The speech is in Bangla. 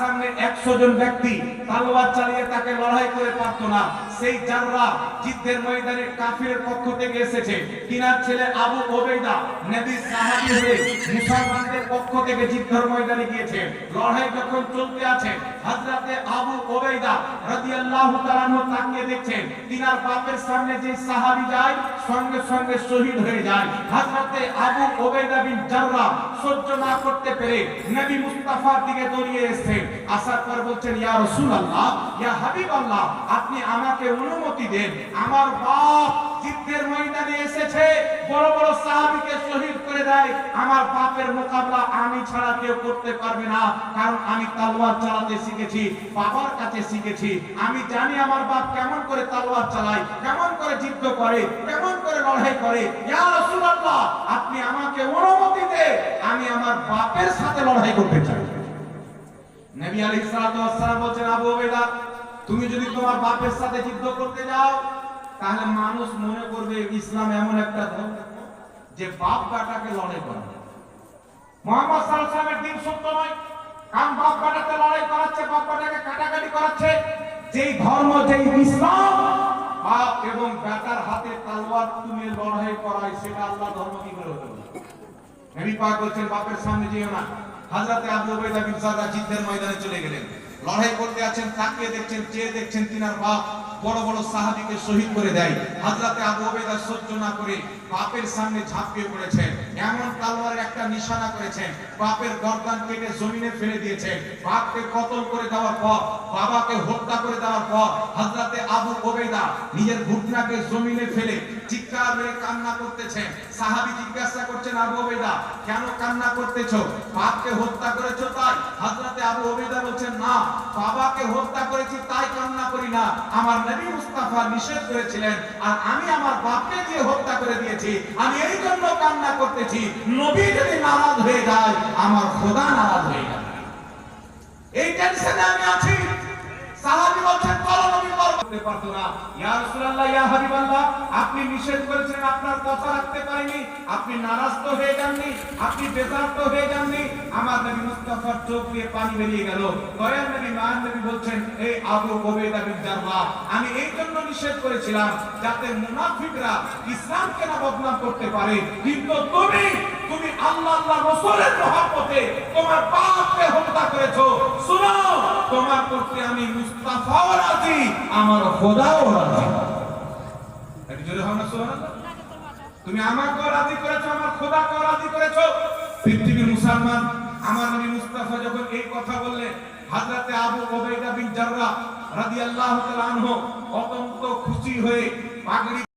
সামনে 100 জন ব্যক্তি তলোয়ার চালিয়ে তাকে লড়াই করে পারত না। সেই জাররা যুদ্ধের ময়দানে কাফিরের পক্ষ থেকে এসেছে। তিনার ছেলে আবু ওবেইদা নবীর সাহাবী হয়ে মুসলমানদের পক্ষ থেকে যুদ্ধের ময়দানে গিয়েছে। লড়াই যখন চলতে আছে, হযরতে আবু ওবেইদা রাদিয়াল্লাহু তাআলা আনহু তাকিয়ে দেখছেন, তিনার বাপের সামনে যে সাহাবী যায় সঙ্গে সঙ্গে শহীদ হয়ে যায়। হযরতে আবু ওবেইদা বিন জাররা সহ্য না করতে পেরে নবী মুস্তাফার দিকে দৌড়িয়ে এসেছেন। আসার পর বলছেন, ইয়া রাসূলুল্লাহ, ইয়া হাবিবাল্লাহ, আপনি আমাকে অনুমতি দেন। আমার বাপ যুদ্ধের ময়দানে এসেছে, বড় বড় সাহাবীকে শহীদ করে দেয়। আমার বাপের মোকাবেলা আমি ছাড়া কেউ করতে পারবে না, কারণ আমি তলোয়ার চালাতে শিখেছি, বাবার কাছে শিখেছি। আমি জানি আমার বাপ কেমন করে তলোয়ার চালায়, কেমন করে যুদ্ধ করে, কেমন করে লড়াই করে। ইয়া রাসূলুল্লাহ, আপনি আমাকে অনুমতি দেন, আমি আমার বাপের সাথে লড়াই করতে চাই। নবী আলাইহিস সালাতু ওয়াস সালাম বলেন, আবু ওবেদা, তুমি যদি তোমার বাপের সাথে যুদ্ধ করতে যাও, তাহলে মানুষ মনে করবে ইসলাম এমন একটা ধর্ম যে বাপ বেটাকে লড়াই করে। মুহাম্মদ সাল্লাল্লাহু আলাইহি ওয়াসাল্লামের দ্বীন সত্য নয়, কারণ বাপ বেটাকে লড়াই করাচ্ছে, বাপ বেটাকে কাটাকাটি করাচ্ছে। যেই ধর্ম, যেই ইসলাম বাপ এবং বেটার হাতে তলোয়ার তুলে লড়াই করায়, সেটা আল্লাহ ধর্ম কি করে হতে পারে? নবী পাক বলেন, বাপের সামনে যেও না। হযরতে আবু ওবেদা বিন জাররা যুদ্ধের ময়দানে চলে গেলেন। লড়াই করতে আছেন, তাকিয়ে দেখছেন, চেয়ে দেখছেন, তিনার বাপ বড় বড় সাহাবীকে শহীদ করে দেয়। হযরতে আবু ওবেদা সহ্য না করে বাপের সামনে ঝাঁপিয়ে পড়েছেন। এমন তলোয়ারের একটা নিশানা করেছেন, বাপের গর্দান কেটে জমিনে ফেলে দিয়েছেন। বাপকে কতল করে দেওয়ার পর, বাবাকে হত্যা করে দেওয়ার পর, হযরতে আবু ওবেদা নিজের ঘুটনাকে জমিনে ফেলে চিৎকার মেরে কান্না করতেছেন। সাহাবী জিজ্ঞাসা করছেন, আবু ওবেদা, কেন কান্না করতেছো? বাপকে হত্যা করেছো তাই? হযরতে আবু ওবেদা বলছেন, না, বাবাকে হত্যা করেছি তাই কান্না করি না। আমার নবী মুস্তাফা নিষেধ করেছিলেন, আর আমি আমার বাপকে দিয়ে হত্যা করে দিয়েছি, আমি এই জন্য কান্না করতেছি। নবী যদি নারাজ হয়ে যায়, আমার খোদা নারাজ হয়ে যাবে, এই টেনশনে আমি আছি। সাহাবী বলছেন, বলো নবী করতে পারতো না। ইয়া রাসূলুল্লাহ, ইয়া হাবিবাল্লাহ, আপনি নিষেধ করেছেন, আপনার কথা রাখতে পারেননি, আপনি নারাজ তো হয়ে যাননি, আপনি বেজার তো হয়ে যাননি। আমার নবী মুস্তাফার চোখ দিয়ে পানি বেরিয়ে গেল। দয়ার নবী, মায়ের নবী বলছেন, এই আবু ওবেদা বিন জাররা, আমি এই জন্য নিষেধ করেছিলাম যাতে মুনাফিকরা ইসলামকে না বদনাম করতে পারে। কিন্তু তুমি আল্লাহ রাসূলের মহব্বতে তোমার বাপকে হত্যা করেছো। শুনো, তোমার প্রতি আমি মুস্তাফাও রাজি, আমার খোদাও রাজি। একটু জোরে হবে না সুবহানাল্লাহ? তুমি আমাকেও রাজি করেছো, আমার খোদাকেও রাজি করেছো। পৃথিবীর মুসলমান আমার নবী মুস্তাফা যখন এই কথা বললেন, হযরতে আবু ওবেদা বিন জাররা রাদিয়াল্লাহু তাআলা আনহু অত্যন্ত খুশি হয়ে পাগড়ি